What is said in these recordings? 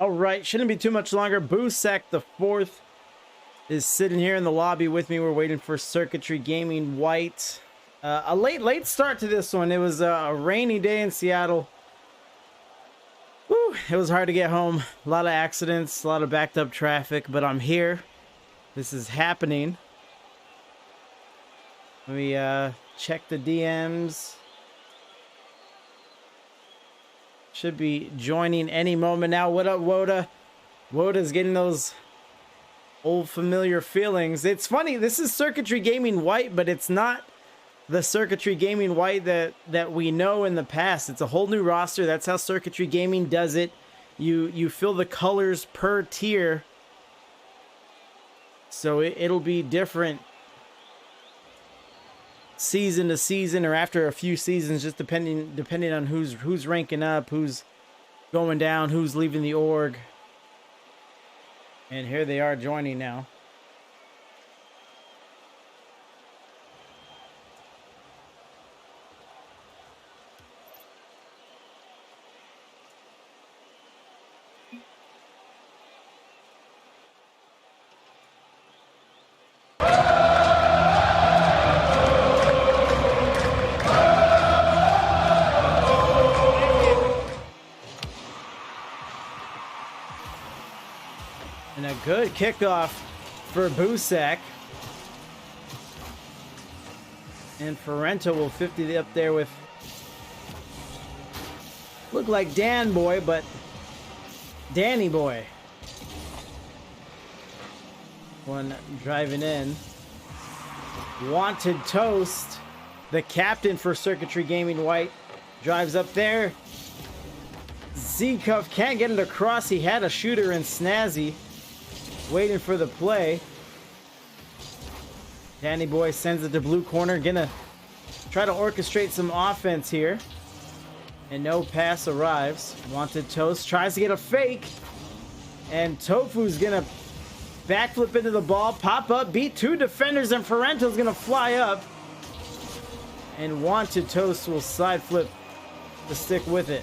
All right, shouldn't be too much longer. Boosak the fourth is sitting here in the lobby with me. We're waiting for Circuitry Gaming White. A late start to this one. It was a rainy day in Seattle. Whew, it was hard to get home. A lot of accidents, a lot of backed up traffic, but I'm here. This is happening. Let me check the DMs. Should be joining any moment now. What up, Woda? Woda's getting those old familiar feelings. It's funny, this is Circuitry Gaming White, but it's not the Circuitry Gaming White that we know in the past. It's a whole new roster. That's how Circuitry Gaming does it. You fill the colors per tier, so it'll be different season to season, or after a few seasons, just depending on who's ranking up, who's going down, who's leaving the org. And here they are joining now. And a good kickoff for Boosak. And Ferrento will 50 up there with, look like Dan Boy, but Danny Boy. One driving in. Wanted Toast, the captain for Circuitry Gaming White, drives up there. Z-Cuff can't get it across. He had a shooter in Snazzy, waiting for the play. Danny Boy sends it to blue corner. Gonna try to orchestrate some offense here. And no pass arrives. Wanted Toast tries to get a fake. And Tofu's gonna backflip into the ball. Pop up, beat two defenders, and Ferrento's gonna fly up. And Wanted Toast will side flip to stick with it.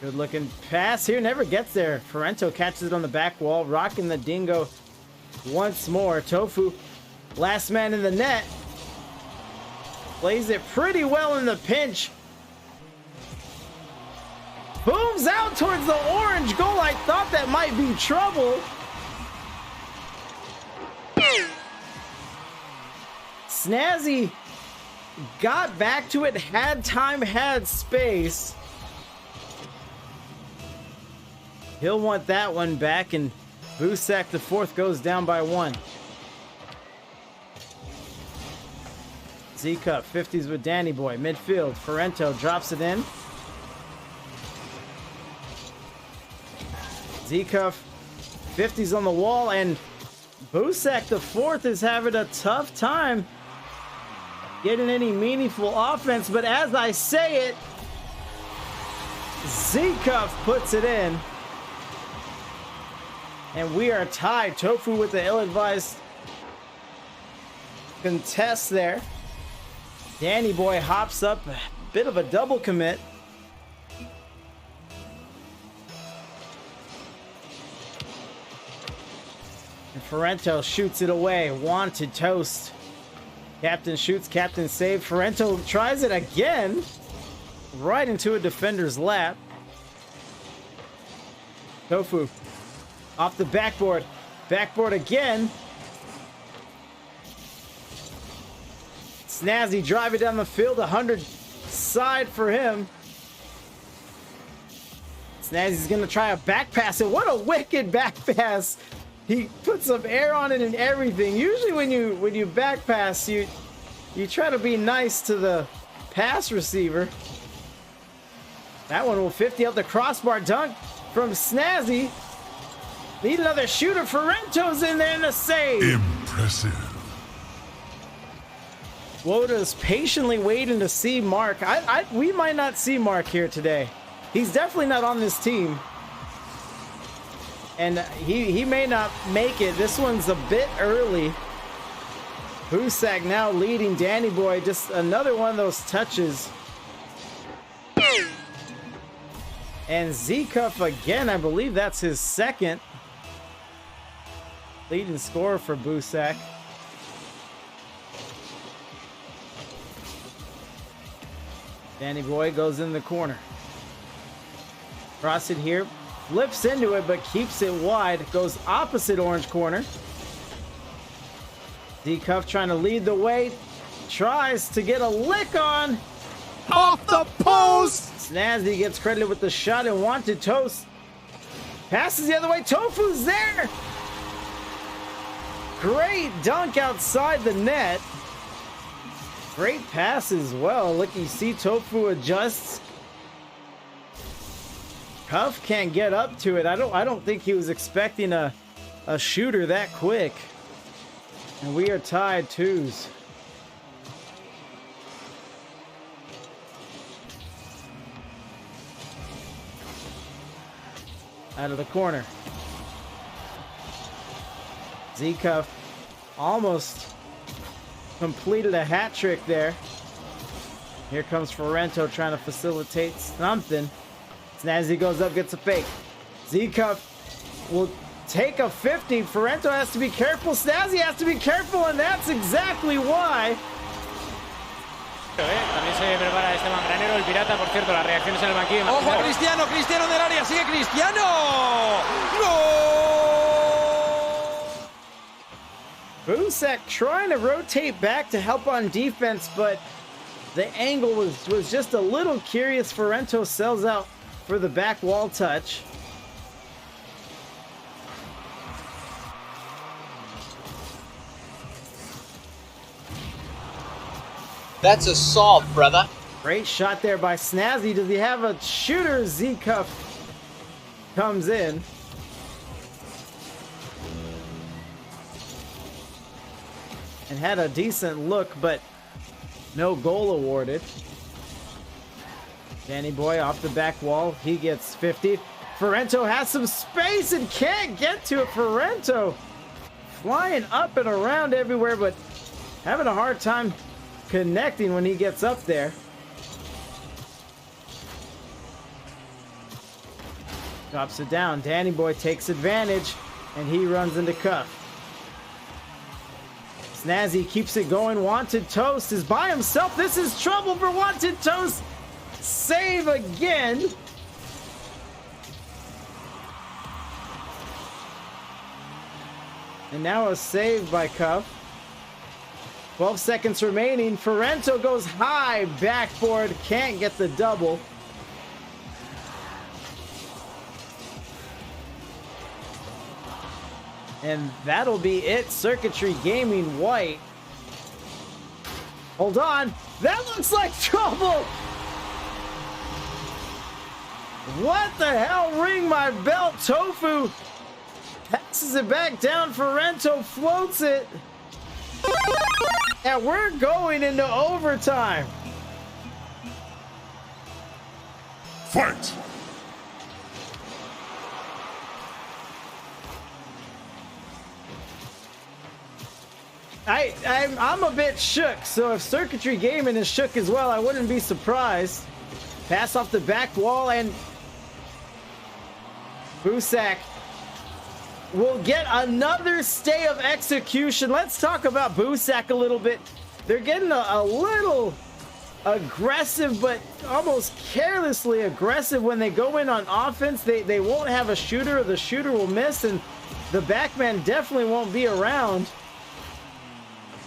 Good looking pass here, never gets there. Ferrento catches it on the back wall, rocking the dingo once more. Tofu, last man in the net, plays it pretty well in the pinch. Booms out towards the orange goal. I thought that might be trouble. Snazzy got back to it, had time, had space. He'll want that one back, and Boosak the fourth goes down by 1. Z-Cup 50s with Danny Boy. Midfield, Ferrento drops it in. Z-Cup 50s on the wall, and Boosak the fourth is having a tough time getting any meaningful offense, but as I say it, Z-Cup puts it in. And we are tied. Tofu with the ill-advised contest there. Danny Boy hops up, a bit of a double commit. And Ferrento shoots it away. Wanted toast. Captain shoots, captain saved. Ferrento tries it again. Right into a defender's lap. Tofu off the backboard. Backboard again. Snazzy driving down the field. 100 side for him. Snazzy's going to try a back pass. And what a wicked back pass. He put some air on it and everything. Usually when you back pass, you try to be nice to the pass receiver. That one will 50 up the crossbar. Dunk from Snazzy. Need another shooter. Ferrento's in there and a save. Impressive. Woda's patiently waiting to see Mark. We might not see Mark here today. He's definitely not on this team. And he may not make it. This one's a bit early. Boosak now leading Danny Boy. Just another one of those touches. And Z-Cuff again, I believe that's his second. Leading scorer for Boosak. Danny Boy goes in the corner. Cross it here. Flips into it, but keeps it wide. Goes opposite orange corner. Z-Cuff trying to lead the way. Tries to get a lick on. Off the post! Snazzy gets credited with the shot and wanted toast. Passes the other way. Tofu's there. Great dunk outside the net. Great pass as well. Look, you see Tofu adjusts. Cuff can't get up to it. I don't think he was expecting a shooter that quick. And we are tied 2s. Out of the corner. Z-Cuff almost completed a hat trick there. Here comes Ferrento trying to facilitate something. Snazzy goes up, gets a fake. Z-Cuff will take a 50. Ferrento has to be careful. Snazzy has to be careful, and that's exactly why. También se prepara Esteban Granero, el pirata, por cierto, las reacciones en el banquillo. ¡Ojo a Cristiano! ¡Cristiano del área! ¡Sigue Cristiano! ¡Gol! Boosak trying to rotate back to help on defense, but the angle was just a little curious. Ferrento sells out for the back wall touch. That's assault, brother. Great shot there by Snazzy. Does he have a shooter? Z-Cuff comes in. And had a decent look, but no goal awarded. Danny Boy off the back wall. He gets 50. Ferrento has some space and can't get to it. Ferrento flying up and around everywhere, but having a hard time connecting when he gets up there. Drops it down. Danny Boy takes advantage, and he runs into Cuff. Snazzy keeps it going. Wanted Toast is by himself. This is trouble for Wanted Toast. Save again. And now a save by Cuff. 12 seconds remaining. Ferrento goes high. Backboard. Can't get the double. And that'll be it. Circuitry Gaming white. Hold on. That looks like trouble. What the hell? Ring my belt. Tofu passes it back down. Ferrento floats it. And we're going into overtime. Fight! I'm a bit shook, so if Circuitry Gaming is shook as well, I wouldn't be surprised. Pass off the back wall, and Boosak will get another stay of execution. Let's talk about Boosak a little bit. They're getting a little aggressive, but almost carelessly aggressive when they go in on offense. They won't have a shooter, or the shooter will miss, and the backman definitely won't be around.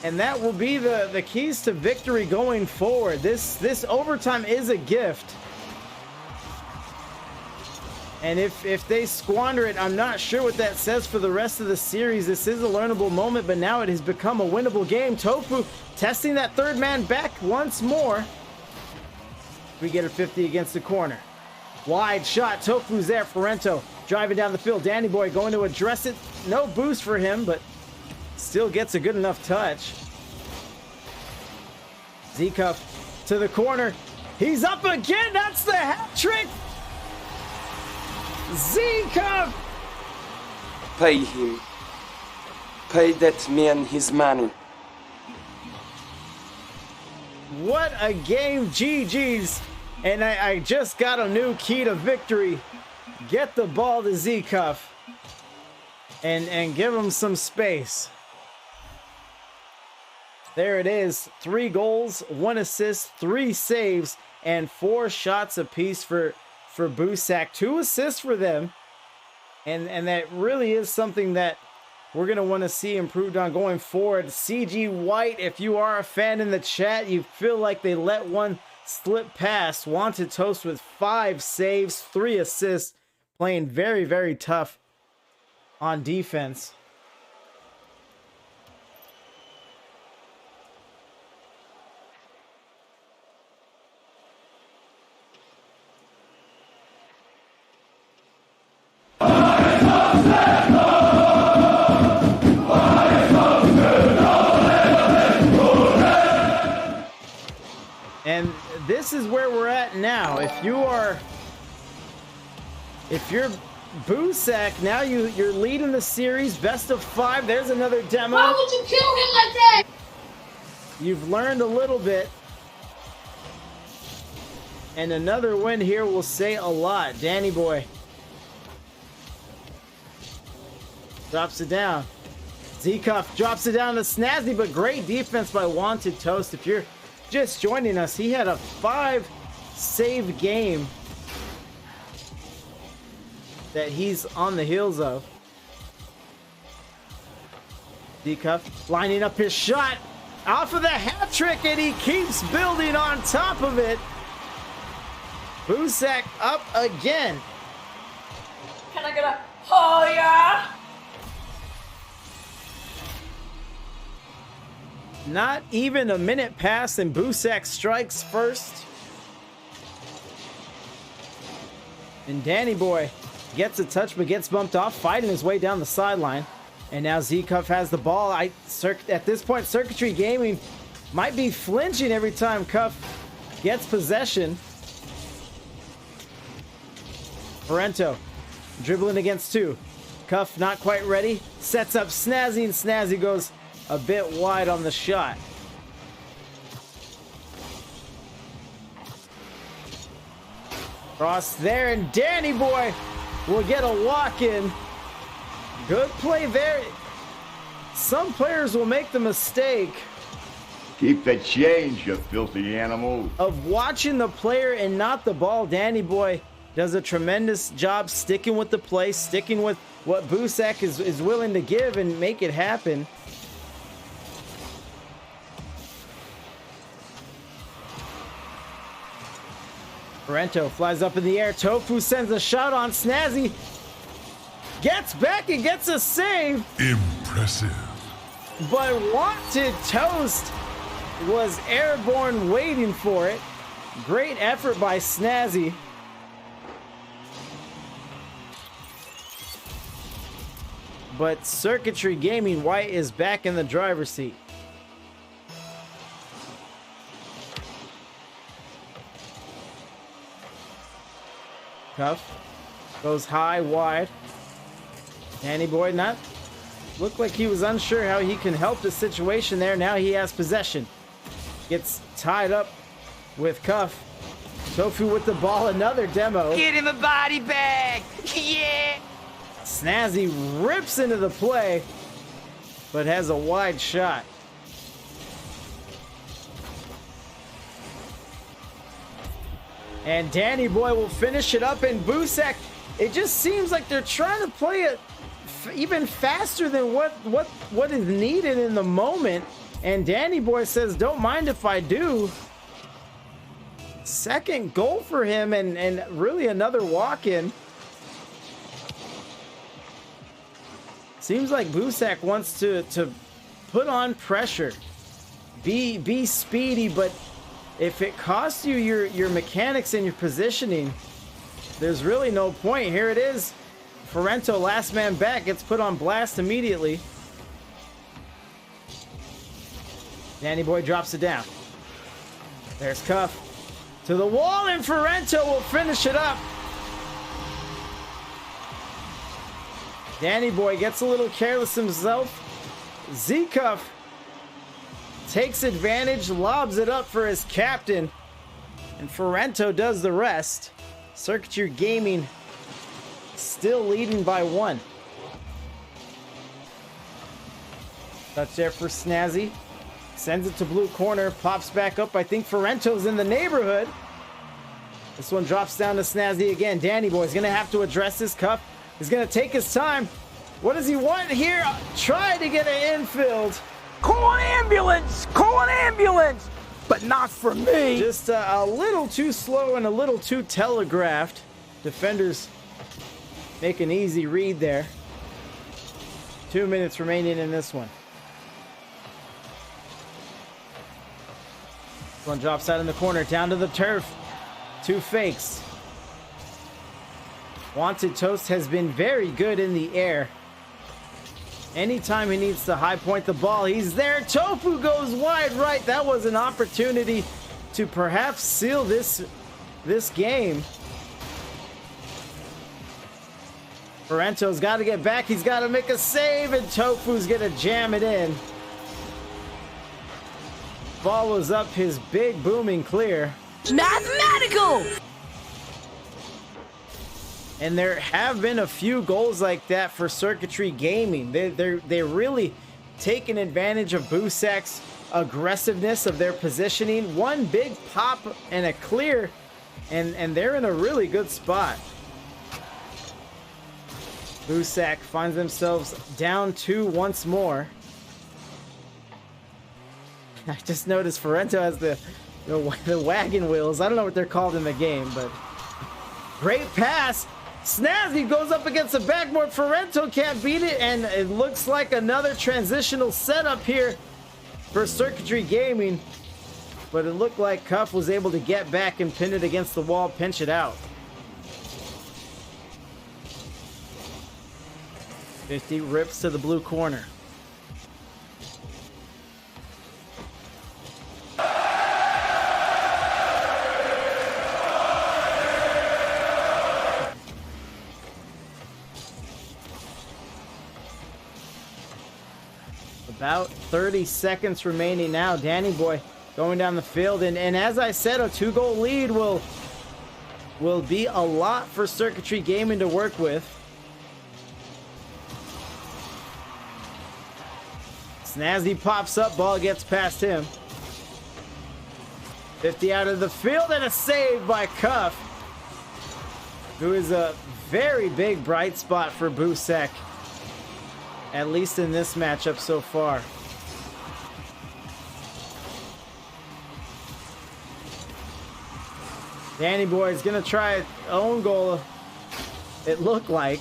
And that will be the keys to victory going forward. This overtime is a gift. And if they squander it, I'm not sure what that says for the rest of the series. This is a learnable moment, but now it has become a winnable game. Tofu testing that third man back once more. We get a 50 against the corner. Wide shot. Tofu's there. Ferrento driving down the field. Danny Boy going to address it. No boost for him, but still gets a good enough touch. Z-Cuff to the corner. He's up again. That's the hat trick. Z-Cuff. Pay him. Pay that man his money. What a game. GG's. And I just got a new key to victory. Get the ball to Z-Cuff. And give him some space. There it is. 3 goals, 1 assist, 3 saves, and 4 shots apiece for Boosak. 2 assists for them. And that really is something that we're going to want to see improved on going forward. CG White, if you are a fan in the chat, you feel like they let one slip past. Wanted Toast with 5 saves, 3 assists, playing very, very tough on defense. And this is where we're at now. If you're Boosak, now you're leading the series, best of 5. There's another demo. Why would you kill him like that? You've learned a little bit. And another win here will say a lot. Danny Boy drops it down. Z-Cuff drops it down to Snazzy, but great defense by Wanted Toast. If you're just joining us, he had a 5 save game that he's on the heels of. Z-Cuff lining up his shot off of the hat trick, and he keeps building on top of it. Boosak up again. Can I get a oh yeah? Not even a minute passed, and Boosak strikes first. And Danny Boy gets a touch but gets bumped off, fighting his way down the sideline. And now Z-Cuff has the ball. At this point, Circuitry Gaming might be flinching every time Cuff gets possession. Ferrento dribbling against 2. Cuff not quite ready. Sets up Snazzy, and Snazzy goes a bit wide on the shot. Cross there, and Danny Boy will get a walk-in. Good play there. Some players will make the mistake Keep the change, you filthy animal. of watching the player and not the ball. Danny Boy does a tremendous job sticking with the play, sticking with what Boosak is willing to give and make it happen. Ferrento flies up in the air. Tofu sends a shot on Snazzy. Gets back and gets a save. Impressive. But Wanted Toast was airborne waiting for it. Great effort by Snazzy. But Circuitry Gaming White is back in the driver's seat. Cuff goes high, wide. Danny Boy not looked like he was unsure how he can help the situation there. Now he has possession. Gets tied up with Cuff. Tofu with the ball, another demo. Get him a body bag. Yeah. Snazzy rips into the play, but has a wide shot. And Danny Boy will finish it up, and Boosak, it just seems like they're trying to play it even faster than what is needed in the moment. And Danny Boy says, don't mind if I do. Second goal for him, and really another walk-in. Seems like Boosak wants to put on pressure, be speedy, but if it costs you your mechanics and your positioning, there's really no point. Here it is. Ferrento, last man back, gets put on blast immediately. Danny Boy drops it down. There's Cuff to the wall, and Ferrento will finish it up. Danny Boy gets a little careless himself. Z-Cuff takes advantage, lobs it up for his captain, and Ferrento does the rest. Circuitry Gaming still leading by 1. Touch there for Snazzy. Sends it to blue corner, pops back up. I think Ferrento's in the neighborhood. This one drops down to Snazzy again. Danny Boy's gonna have to address this. Cuff. He's gonna take his time. What does he want here? Try to get an infield. Call an ambulance. Call an ambulance. But not for me. Just a little too slow and a little too telegraphed. Defenders make an easy read there. 2 minutes remaining in this one. This one drops out in the corner, down to the turf. 2 fakes. Wanted Toast has been very good in the air. Anytime he needs to high point the ball, he's there. Tofu goes wide right. That was an opportunity to perhaps seal this game. Ferrento's got to get back. He's got to make a save, and Tofu's going to jam it in. Follows up his big booming clear. Mathematical! And there have been a few goals like that for Circuitry Gaming. They're really taking advantage of Boosak's aggressiveness of their positioning. One big pop and a clear, and they're in a really good spot. Boosak finds themselves down 2 once more. I just noticed Ferrento has the wagon wheels. I don't know what they're called in the game, but great pass. Snazzy goes up against the backboard. Ferrento can't beat it, and it looks like another transitional setup here for Circuitry Gaming. But it looked like Cuff was able to get back and pin it against the wall, pinch it out. 50 rips to the blue corner. About 30 seconds remaining now. Danny Boy going down the field, and as I said, a 2-goal lead will be a lot for Circuitry Gaming to work with. Snazzy pops up, ball gets past him. 50 out of the field, and a save by Cuff, who is a very big bright spot for Boosak, at least in this matchup so far. Danny Boy is gonna try his own goal, it looked like.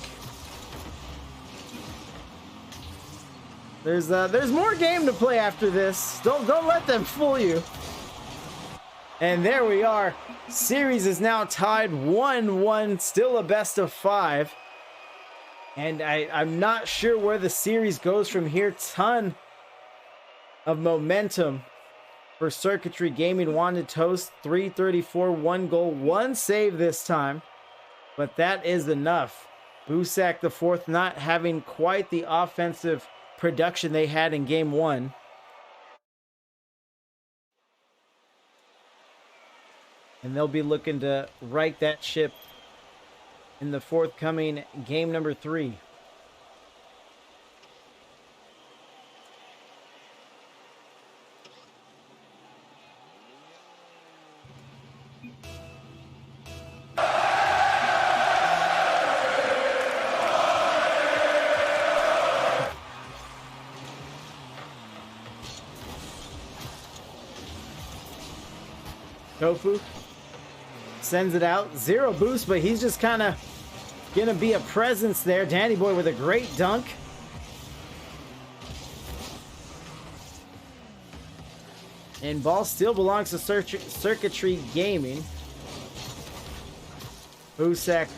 There's more game to play after this. Don't let them fool you. And there we are. Series is now tied 1-1, still a best of 5. And I'm not sure where the series goes from here. Ton of momentum for Circuitry Gaming. Wanted Toast, 334, 1 goal, 1 save this time. But that is enough. Boosak the fourth not having quite the offensive production they had in game 1. And they'll be looking to right that ship in the forthcoming game number 3. Tofu sends it out. 0 boost, but he's just kind of going to be a presence there. Danny Boy with a great dunk. And ball still belongs to Circuitry Gaming. Boosak,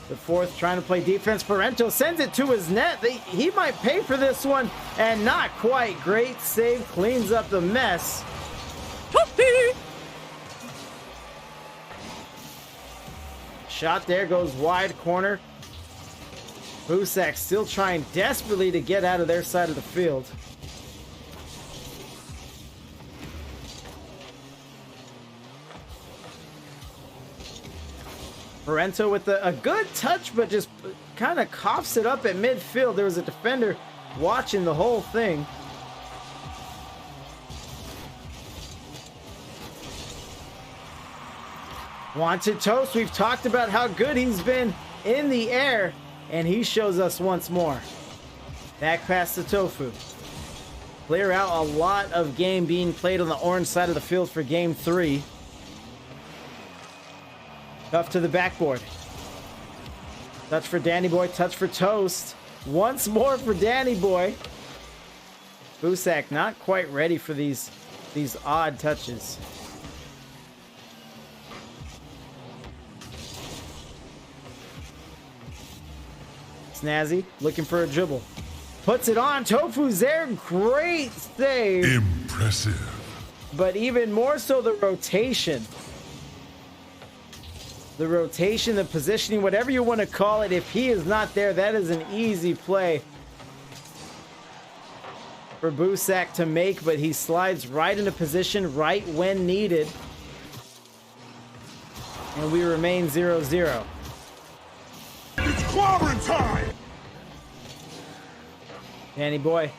the fourth, trying to play defense. Parento sends it to his net. He might pay for this one, and not quite. Great save, cleans up the mess. Shot there, goes wide corner. Boosak still trying desperately to get out of their side of the field. Parento with a good touch, but just kind of coughs it up at midfield. There was a defender watching the whole thing. Wanted Toast, we've talked about how good he's been in the air, and he shows us once more. Back pass to Tofu. Clear out a lot of game being played on the orange side of the field for game 3. Tough to the backboard. Touch for Danny Boy, touch for Toast. Once more for Danny Boy. Boosak not quite ready for these odd touches. Snazzy looking for a dribble. Puts it on. Tofu's there. Great save. Impressive. But even more so the rotation. The rotation, the positioning, whatever you want to call it. If he is not there, that is an easy play for Boosak to make, but he slides right into position right when needed. And we remain 0-0. It's clobbering time! Danny Boy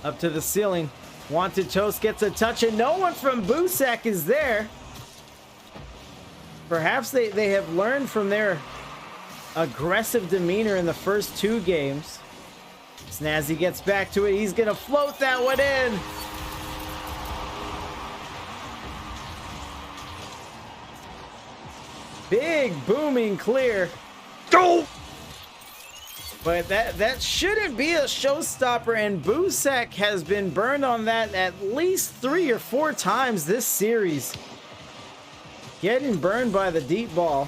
up to the ceiling. Wanted Toast gets a touch, and no one from Boosak is there. Perhaps they have learned from their aggressive demeanor in the first 2 games. Snazzy gets back to it. He's going to float that one in. Big booming clear. Go! But that shouldn't be a showstopper, and Boosak has been burned on that at least 3 or 4 times this series. Getting burned by the deep ball.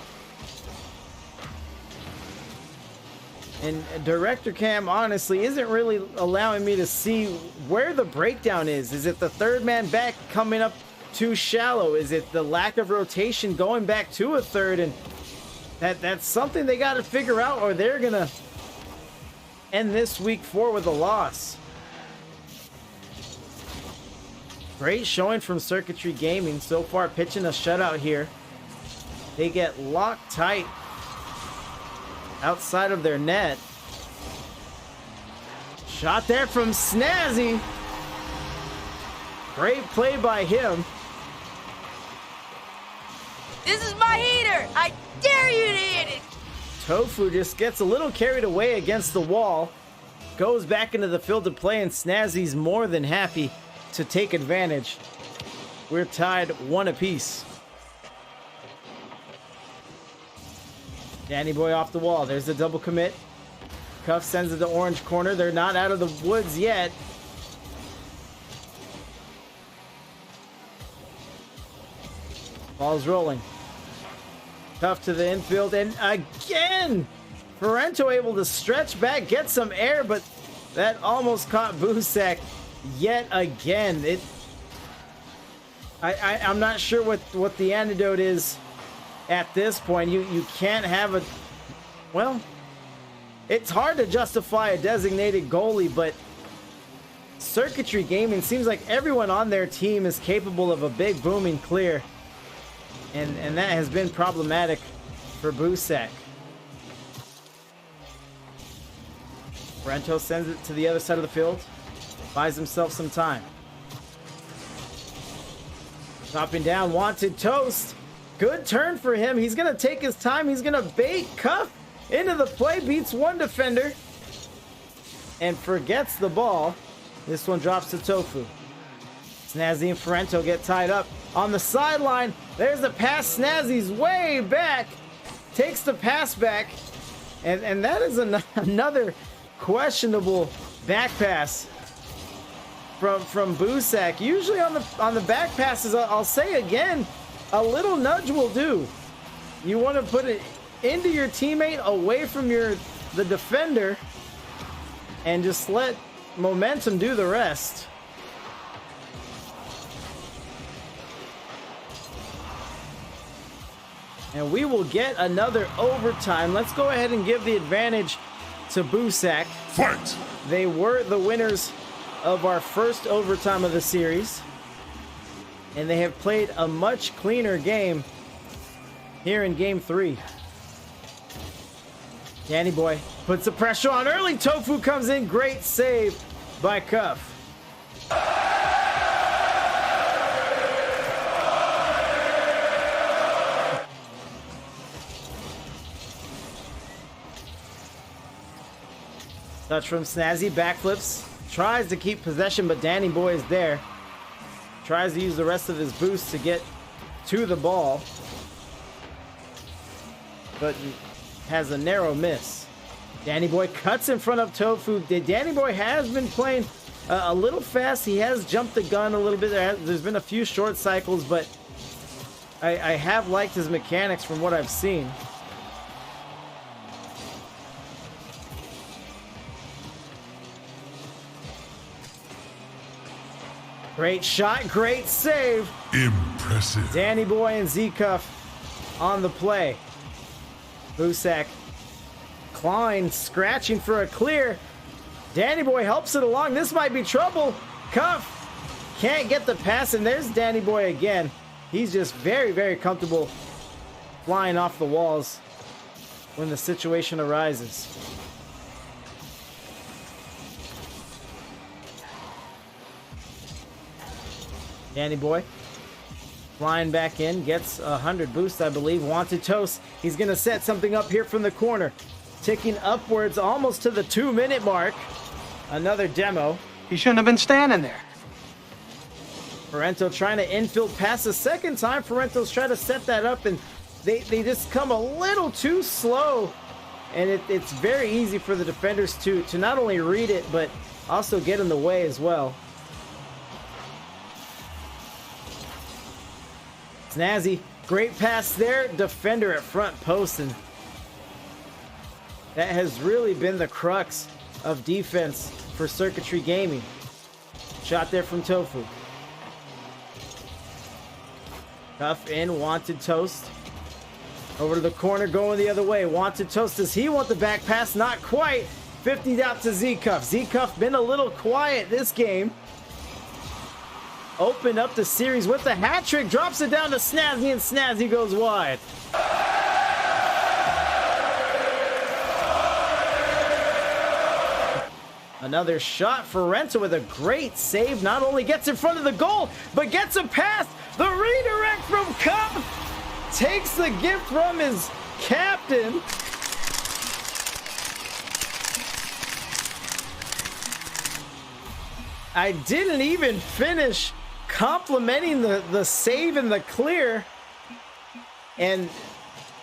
And Director Cam honestly isn't really allowing me to see where the breakdown is. Is it the third man back coming up too shallow? Is it the lack of rotation going back to a third? And that's something they got to figure out, or they're going to end this week 4 with a loss. Great showing from Circuitry Gaming so far, pitching a shutout here. They get locked tight outside of their net. Shot there from Snazzy. Great play by him. This is my heater! I dare you to hit it! Tofu just gets a little carried away against the wall. Goes back into the field to play, and Snazzy's more than happy to take advantage. We're tied 1 apiece. Danny Boy off the wall. There's the double commit. Cuff sends it to orange corner. They're not out of the woods yet. Ball's rolling. Tough to the infield, and again, Ferrento able to stretch back, get some air, but that almost caught Boosak yet again. I'm not sure what the antidote is at this point. You can't have a... Well, it's hard to justify a designated goalie, but Circuitry Gaming seems like everyone on their team is capable of a big booming clear. And that has been problematic for Boosak. Ferrento sends it to the other side of the field. Buys himself some time. Dropping down, wanted toast. Good turn for him. He's going to take his time. He's going to bait Cuff into the play. Beats one defender. And forgets the ball. This one drops to Tofu. Snazzy and Ferrento get tied up on the sideline. There's the pass. Snazzy's way back. Takes the pass back. And that is another questionable back pass from Boosak. Usually on the back passes, I'll say again, a little nudge will do. You want to put it into your teammate, away from the defender, and just let momentum do the rest. And we will get another overtime. Let's go ahead and give the advantage to Boosak. Fight! They were the winners of our first overtime of the series, and they have played a much cleaner game here in game 3. Danny Boy puts the pressure on early. Tofu comes in. Great save by Cuff. Touch from Snazzy, backflips. Tries to keep possession, but Danny Boy is there. Tries to use the rest of his boost to get to the ball, but has a narrow miss. Danny Boy cuts in front of Tofu. Danny Boy has been playing a little fast. He has jumped the gun a little bit. There's been a few short cycles, but I have liked his mechanics from what I've seen. Great shot, great save. Impressive. Danny Boy and Z-Cuff on the play. Boosak, Klein scratching for a clear. Danny Boy helps it along. This might be trouble. Cuff can't get the pass, and there's Danny Boy again. He's just very, very comfortable flying off the walls when the situation arises. Danny Boy flying back in, gets 100 boost, I believe. Wanted toast. He's going to set something up here from the corner. Ticking upwards almost to the 2-minute mark. Another demo. He shouldn't have been standing there. Ferrento trying to infield pass a second time. Ferrento's trying to set that up, and they just come a little too slow. And it's very easy for the defenders to not only read it, but also get in the way as well. Snazzy, great pass there. Defender at front post, and that has really been the crux of defense for Circuitry Gaming. Shot there from Tofu. Tough in, wanted toast. Over to the corner, going the other way. Wanted toast. Does he want the back pass? Not quite. 50 out to Z-Cuff. Z-Cuff been a little quiet this game. Opened up the series with the hat trick. Drops it down to Snazzy, and Snazzy goes wide. Another shot. Ferrento with a great save. Not only gets in front of the goal, but gets a pass. The redirect from Cup takes the gift from his captain. I didn't even finish complimenting the save and the clear, and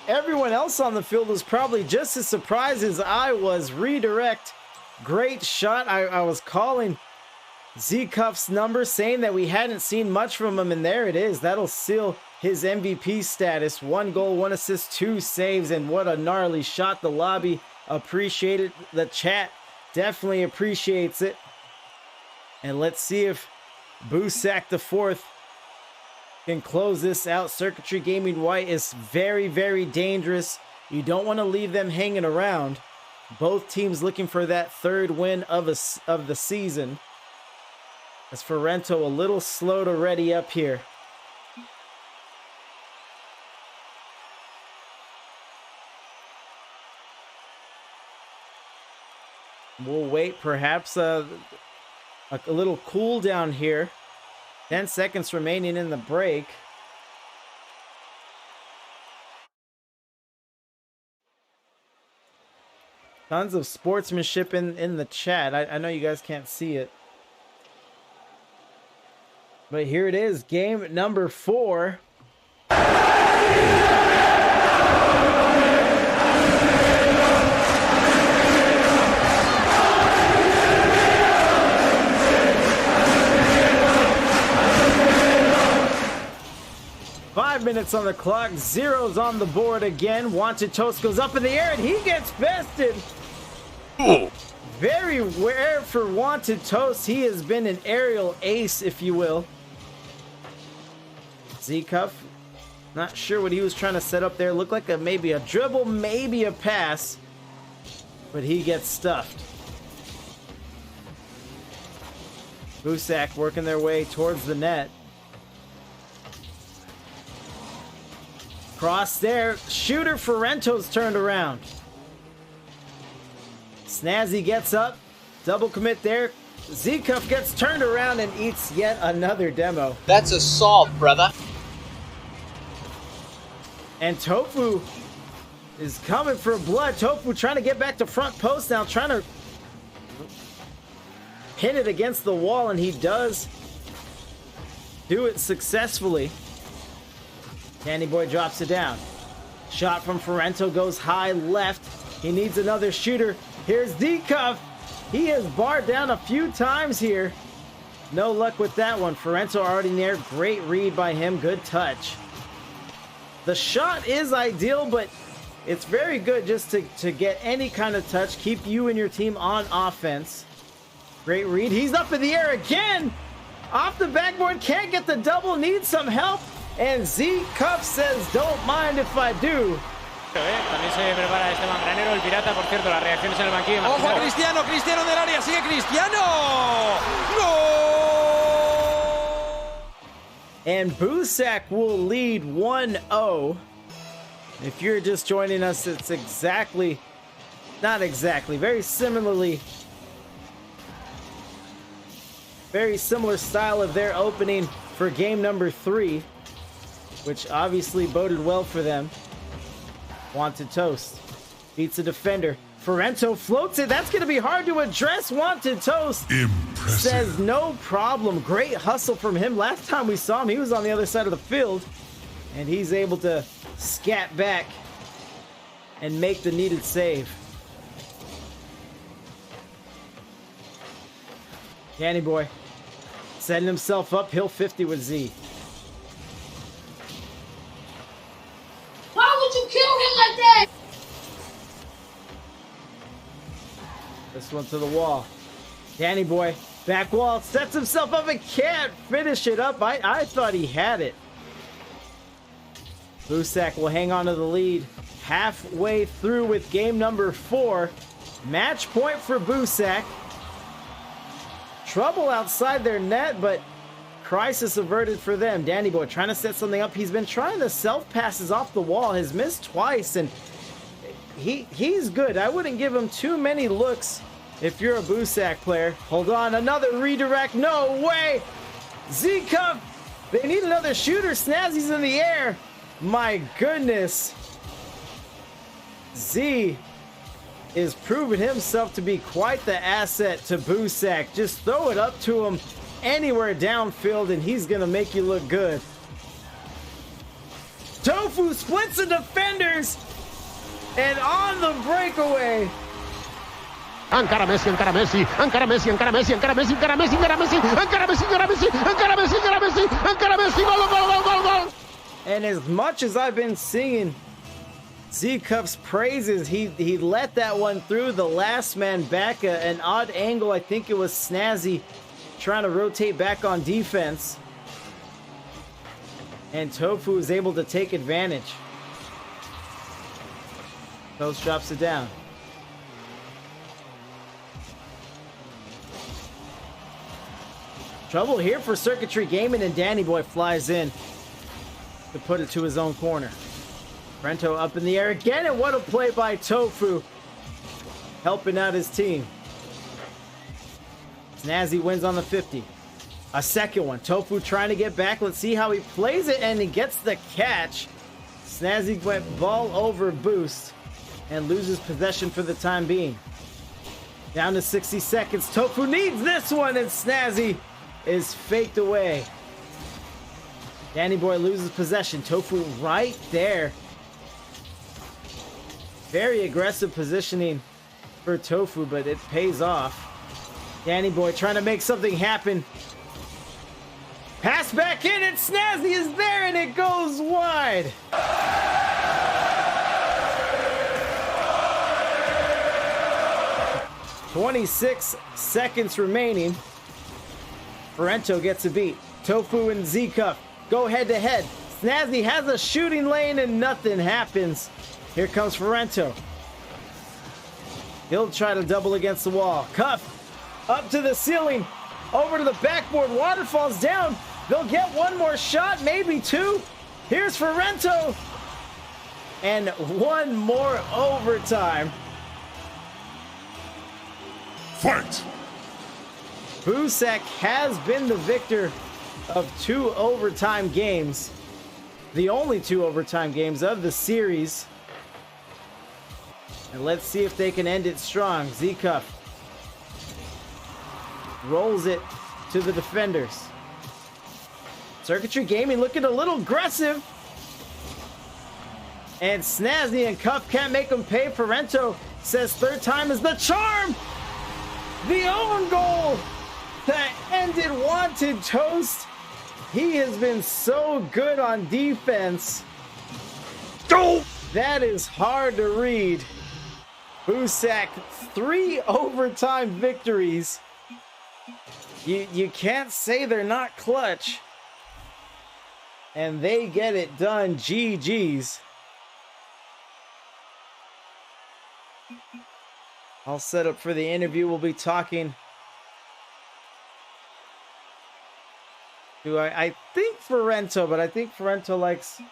everyone else on the field was probably just as surprised as I was. Redirect, great shot. I was calling Z-Cuff's number, saying that we hadn't seen much from him, and there it is. That'll seal his MVP status. 1 goal, 1 assist, 2 saves, and what a gnarly shot. The lobby appreciated, the chat definitely appreciates it. And let's see if Boosak the fourth can close this out. Circuitry Gaming White is very, very dangerous. You don't want to leave them hanging around. Both teams looking for that third win of the season. As Ferrento a little slow to ready up here. We'll wait perhaps a little cool down here. 10 seconds remaining in the break. Tons of sportsmanship in the chat. I know you guys can't see it. But here it is, game number 4. Five minutes on the clock, zeros on the board again. Wanted Toast goes up in the air and he gets bested. Very rare for Wanted Toast. He has been an aerial ace, if you will. Z-Cuff, not sure what he was trying to set up there. Looked like maybe a dribble, maybe a pass, but he gets stuffed. Boosak working their way towards the net. Cross there. Shooter Ferrento's turned around. Snazzy gets up. Double commit there. Z-Cuff gets turned around and eats yet another demo. That's assault, brother. And Tofu is coming for blood. Tofu trying to get back to front post now, trying to pin it against the wall, and he does do it successfully. Danny Boy drops it down. Shot from Ferrento goes high left. He needs another shooter. Here's Z-Cuff. He has barred down a few times here. No luck with that one. Ferrento already near. Great read by him. Good touch. The shot is ideal, but it's very good just to get any kind of touch. Keep you and your team on offense. Great read. He's up in the air again. Off the backboard. Can't get the double. Needs some help. And Z-Cuff says, don't mind if I do. También se prepara Esteban Granero, el pirata, por cierto, las reacciones en el banquillo. ¡Ojo a Cristiano! ¡Cristiano del área! ¡Sigue Cristiano! ¡Gol! And Boosak will lead 1-0. If you're just joining us, it's very similar style of their opening for game number 3, which obviously boded well for them. Wanted Toast beats a defender. Ferrento floats it. That's going to be hard to address. Wanted Toast Impressive. says no problem. Great hustle from him. Last time we saw him, he was on the other side of the field, and he's able to scat back and make the needed save. Danny Boy setting himself up. Hill 50 with Z. Why would you kill him like that? This one to the wall. Danny Boy, back wall, sets himself up and can't finish it up. I thought he had it. Boosak will hang on to the lead halfway through with game number 4. Match point for Boosak. Trouble outside their net, but crisis averted for them. Danny Boy trying to set something up. He's been trying to self-passes off the wall. Has missed twice, and he's good. I wouldn't give him too many looks if you're a Boosak player. Hold on, another redirect. No way! Z-Cuff! They need another shooter. Snazzy's in the air. My goodness. Z is proving himself to be quite the asset to Boosak. Just throw it up to him anywhere downfield and he's gonna make you look good. Tofu splits the defenders and on the breakaway. Encara Messi, encara Messi, encara Messi, encara Messi, encara Messi, encara Messi, encara Messi, encara Messi, encara Messi, encara Messi, encara Messi, encara Messi, gol, gol, gol, gol, gol. And as much as I've been singing Z-Cuff's praises, he let that one through. The last man back, an odd angle. I think it was Snazzy trying to rotate back on defense. And Tofu is able to take advantage. Toast drops it down. Trouble here for Circuitry Gaming, and Danny Boy flies in to put it to his own corner. Rento up in the air again, and what a play by Tofu, helping out his team. Snazzy wins on the 50. A second one. Tofu trying to get back. Let's see how he plays it, and he gets the catch. Snazzy went ball over boost and loses possession for the time being. Down to 60 seconds. Tofu needs this one, and Snazzy is faked away. Danny Boy loses possession. Tofu right there. Very aggressive positioning for Tofu, but it pays off. Danny Boy trying to make something happen. Pass back in, and Snazzy is there, and it goes wide. "26 seconds remaining. Ferrento gets a beat. Tofu and Z-Cuff go head to head. Snazzy has a shooting lane, and nothing happens. Here comes Ferrento. He'll try to double against the wall. Cuff up to the ceiling, over to the backboard. Water falls down. They'll get one more shot, maybe two. Here's Ferrento. And one more overtime. Fight! Boosak has been the victor of 2 overtime games. The only 2 overtime games of the series. And let's see if they can end it strong. Z-Cuff rolls it to the defenders. Circuitry Gaming looking a little aggressive. And Snazzy and Cuff can't make them pay. Ferrento says third time is the charm. The own goal that ended Wanted Toast. He has been so good on defense. Go! That is hard to read. Boosak, 3 overtime victories. You can't say they're not clutch. And they get it done. GG's. All set up for the interview. We'll be talking to I think Ferrento, but I think Ferrento likes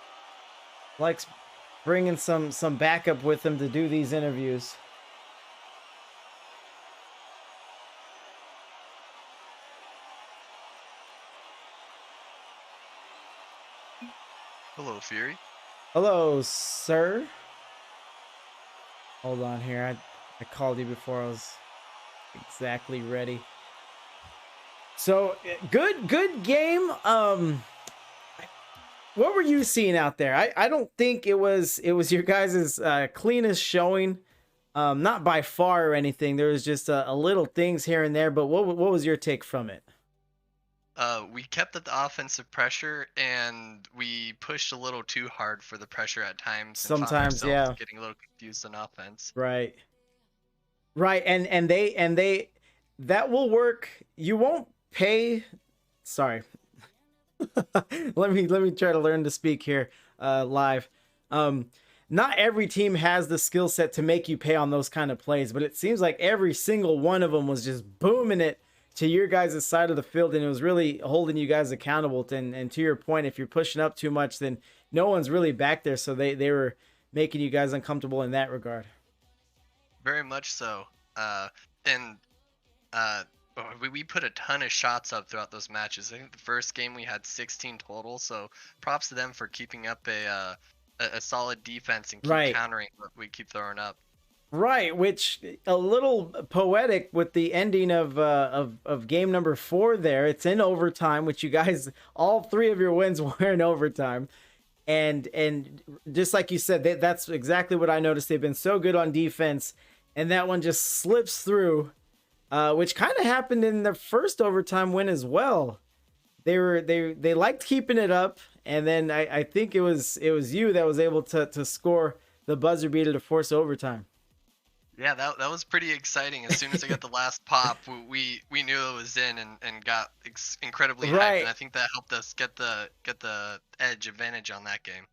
bringing some backup with him to do these interviews. Hello, Fury. Hello, sir. Hold on here. I called you before I was exactly ready. So good game. What were you seeing out there? I don't think it was your guys' cleanest showing. Not by far or anything. There was just a little things here and there. But what was your take from it? We kept up the offensive pressure, and we pushed a little too hard for the pressure at times. Sometimes, yeah. Getting a little confused on offense. Right. And they that will work. You won't pay. Sorry. let me try to learn to speak here live. Not every team has the skill set to make you pay on those kind of plays, but it seems like every single one of them was just booming it to your guys' side of the field, and it was really holding you guys accountable. And to your point, if you're pushing up too much, then no one's really back there, so they were making you guys uncomfortable in that regard. Very much so. We put a ton of shots up throughout those matches. I think the first game we had 16 total, so props to them for keeping up a solid defense and keep countering what we keep throwing up. Right, which a little poetic with the ending of game number 4 there. It's in overtime, which you guys, all 3 of your wins were in overtime. And just like you said, that's exactly what I noticed. They've been so good on defense, and that one just slips through, which kind of happened in the first overtime win as well. They liked keeping it up, and then I think it was you that was able to score the buzzer beater to force overtime. Yeah, that was pretty exciting. As soon as I got the last pop, we knew it was in and got incredibly hyped, and I think that helped us get the advantage on that game.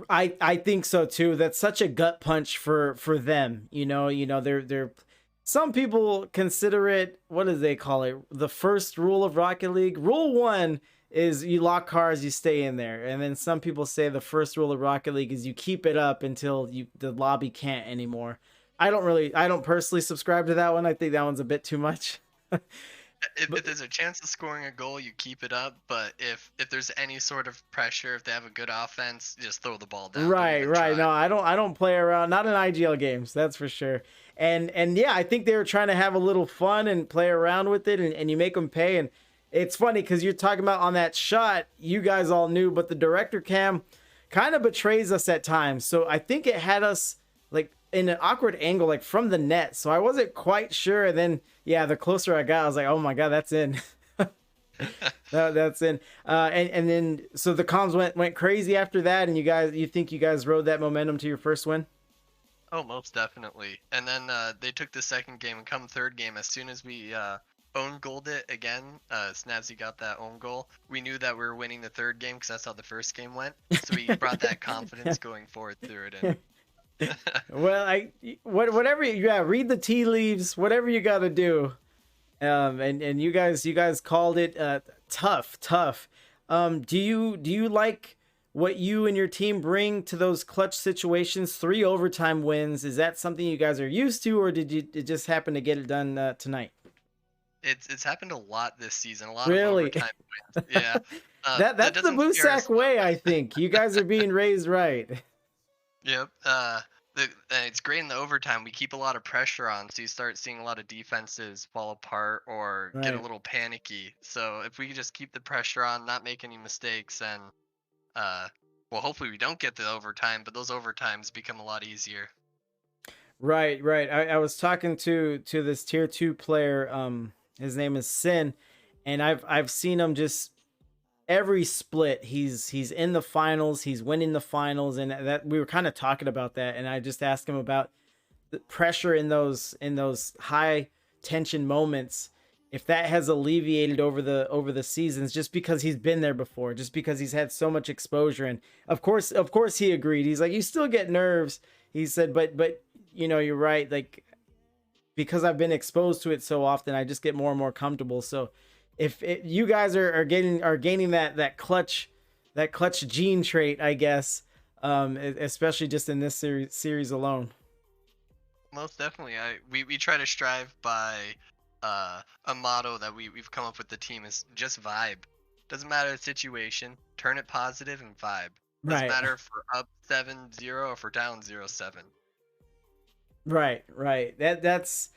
I think so too. That's such a gut punch for them. They're some people consider it, what do they call it? The first rule of Rocket League. Rule 1 is you lock cars, you stay in there. And then some people say the first rule of Rocket League is you keep it up until the lobby can't anymore. I don't personally subscribe to that one. I think that one's a bit too much. If there's a chance of scoring a goal, you keep it up. But if there's any sort of pressure, if they have a good offense, just throw the ball down. Right. No, I don't play around. Not in IGL games, that's for sure. And yeah, I think they were trying to have a little fun and play around with it, and you make them pay. And it's funny because you're talking about on that shot, you guys all knew, but the director cam kind of betrays us at times. So I think it had us like in an awkward angle, like from the net. So I wasn't quite sure. And then, yeah, the closer I got, I was like, oh my God, that's in. That's in. And then, so the comms went crazy after that. And you think you guys rode that momentum to your first win? Oh, most definitely. And then they took the second game, and come third game, as soon as we own goaled it again, Snazzy got that own goal, we knew that we were winning the third game because that's how the first game went. So we brought that confidence going forward through it. And well, whatever, read the tea leaves, whatever you got to do. And you guys called it tough. Do you like what you and your team bring to those clutch situations? 3 overtime wins. Is that something you guys are used to, or it just happen to get it done tonight? It's happened a lot this season. A lot really? of overtime wins. Yeah. That's the Boosak way, I think. You guys are being raised right. Yep. It's great in the overtime. We keep a lot of pressure on, so you start seeing a lot of defenses fall apart or get a little panicky. So if we could just keep the pressure on, not make any mistakes, and well, hopefully we don't get the overtime, but those overtimes become a lot easier. Right. I was talking to this tier 2 player. His name is Sin, and I've seen him just every split. He's in the finals. He's winning the finals, and that we were kind of talking about that. And I just asked him about the pressure in those high tension moments, if that has alleviated over the seasons, just because he's been there before, just because he's had so much exposure. And of course he agreed. He's like, you still get nerves. He said, but you're right. Like, because I've been exposed to it so often, I just get more and more comfortable. So if you guys are gaining that clutch gene trait, I guess, especially just in this series alone. Most definitely. We try to strive by a motto that we've come up with the team is just vibe. Doesn't matter the situation, turn it positive and vibe. Doesn't matter if we're up 7-0 or if we're down 0-7. Right. That's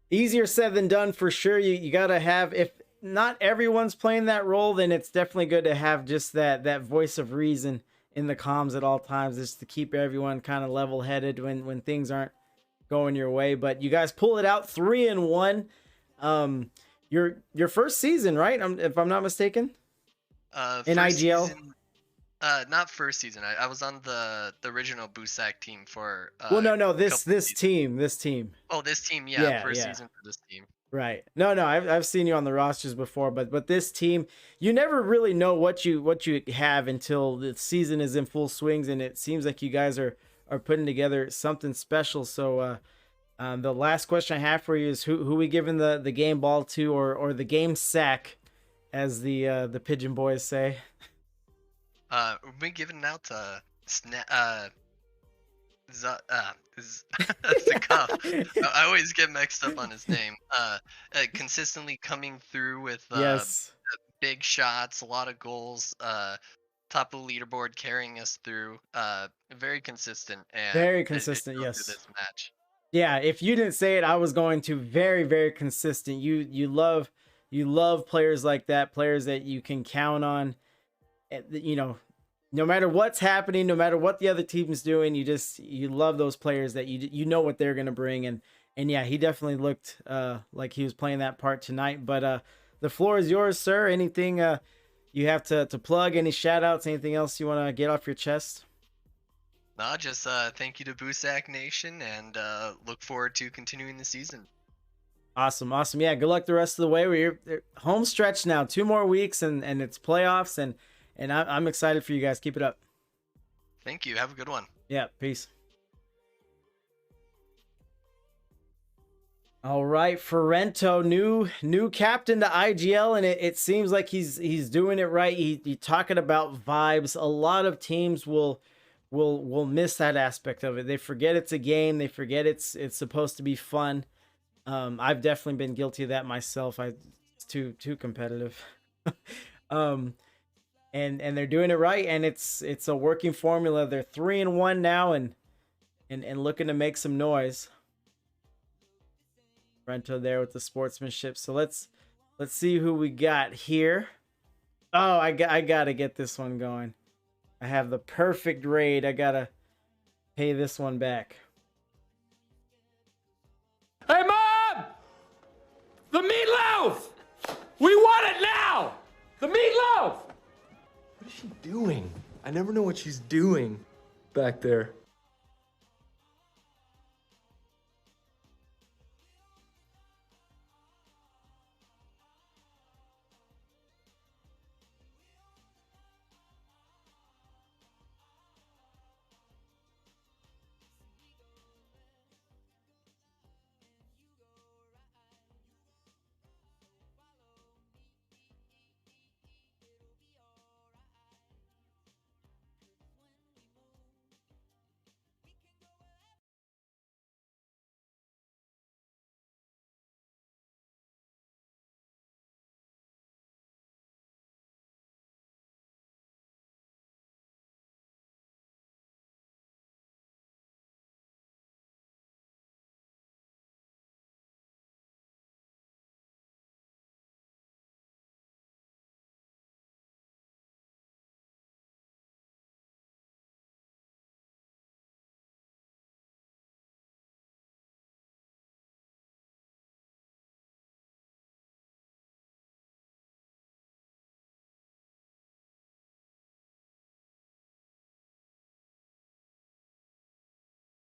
easier said than done for sure. You gotta have, if not everyone's playing that role, then it's definitely good to have just that voice of reason in the comms at all times, just to keep everyone kind of level-headed when things aren't going your way. But you guys pull it out 3-1. Your first season, right? If I'm not mistaken. In IGL. Season, not first season. I was on the original Boosak team for. No. This team. Oh, this team. Yeah, first season for this team. Right. No. I've seen you on the rosters before, but this team, you never really know what you have until the season is in full swings, and it seems like you guys are putting together something special. So. The last question I have for you is who we giving the game ball to, or the game sack, as the Pigeon Boys say. We're giving it out to Zakuf. I always get mixed up on his name. Consistently coming through with big shots, a lot of goals. Top of the leaderboard, carrying us through. Very consistent. And very consistent. Yes. This match. Yeah, if you didn't say it, I was going to. Very, very consistent. You love players like that, players that you can count on. No matter what's happening, no matter what the other team's doing, you love those players that you know what they're gonna bring. And yeah, he definitely looked like he was playing that part tonight. But the floor is yours, sir. Anything you have to plug? Any shout outs, anything else you want to get off your chest? No, just thank you to Boosak Nation, and look forward to continuing the season. Awesome. Yeah, good luck the rest of the way. We're home stretch now, 2 more weeks, and it's playoffs, and I'm excited for you guys. Keep it up. Thank you. Have a good one. Yeah, peace. All right, Ferrento, new captain to IGL, and it seems like he's doing it right. He talking about vibes. A lot of teams will miss that aspect of it. They forget it's a game. They forget it's supposed to be fun. I've definitely been guilty of that myself. It's too competitive. And they're doing it right, and it's a working formula. They're 3-1 now, and looking to make some noise. Rento there with the sportsmanship. So let's see who we got here. Oh, I gotta get this one going. I have the perfect raid. I gotta pay this one back. Hey, Mom! The meatloaf! We want it now! The meatloaf! What is she doing? I never know what she's doing back there.